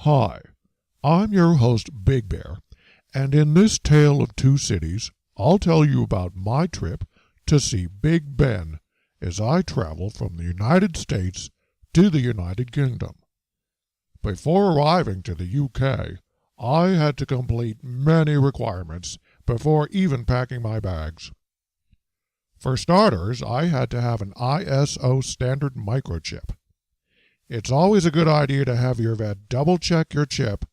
Hi, I'm your host Big Bear, and in this tale of two cities, I'll tell you about my trip to see Big Ben as I travel from the United States to the United Kingdom. Before arriving to the UK, I had to complete many requirements before even packing my bags. For starters, I had to have an ISO standard microchip. It's always a good idea to have your vet double-check your chip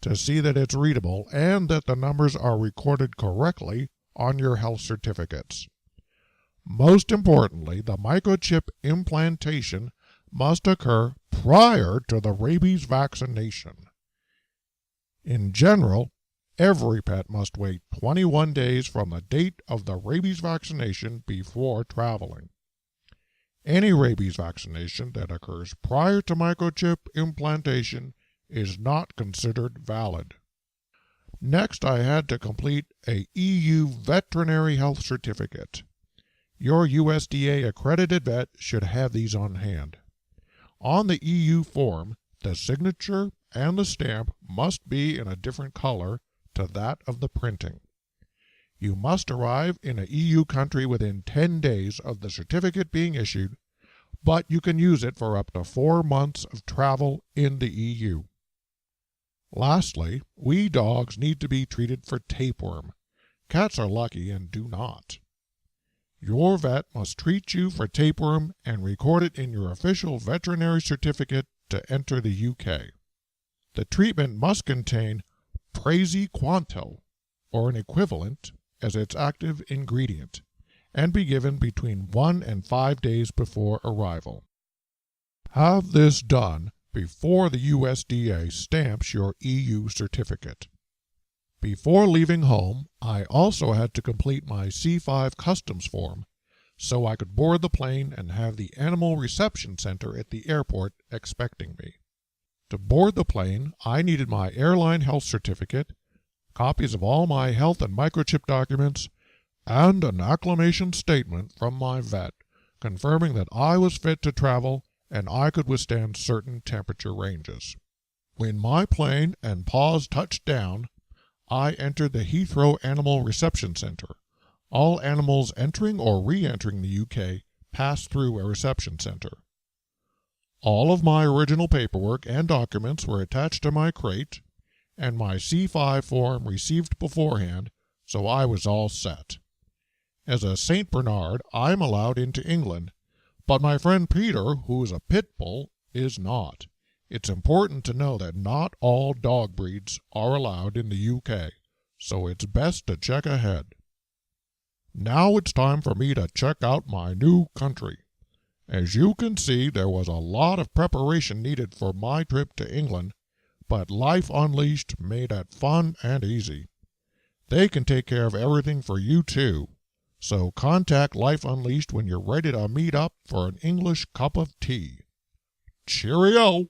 to see that it's readable and that the numbers are recorded correctly on your health certificates. Most importantly, the microchip implantation must occur prior to the rabies vaccination. In general, every pet must wait 21 days from the date of the rabies vaccination before traveling. Any rabies vaccination that occurs prior to microchip implantation is not considered valid. Next, I had to complete a EU veterinary health certificate. Your USDA accredited vet should have these on hand. On the EU form, the signature and the stamp must be in a different color to that of the printing. You must arrive in a EU country within 10 days of the certificate being issued, but you can use it for up to 4 months of travel in the EU. Lastly, we dogs need to be treated for tapeworm. Cats are lucky and do not. Your vet must treat you for tapeworm and record it in your official veterinary certificate to enter the UK. The treatment must contain praziquantel, or an equivalent, as its active ingredient, and be given between 1 and 5 days before arrival. Have this done before the USDA stamps your EU certificate. Before leaving home, I also had to complete my C5 customs form so I could board the plane and have the animal reception center at the airport expecting me. To board the plane, I needed my airline health certificate, copies of all my health and microchip documents, and an acclimation statement from my vet confirming that I was fit to travel and I could withstand certain temperature ranges. When my plane and paws touched down, I entered the Heathrow Animal Reception Center. All animals entering or re-entering the UK pass through a reception center. All of my original paperwork and documents were attached to my crate, and my C5 form received beforehand, so I was all set. As a St. Bernard, I'm allowed into England, but my friend Peter, who is a pit bull, is not. It's important to know that not all dog breeds are allowed in the UK, so it's best to check ahead. Now it's time for me to check out my new country. As you can see, there was a lot of preparation needed for my trip to England, but Life Unleashed made it fun and easy. They can take care of everything for you too. So contact Life Unleashed when you're ready to meet up for an English cup of tea. Cheerio!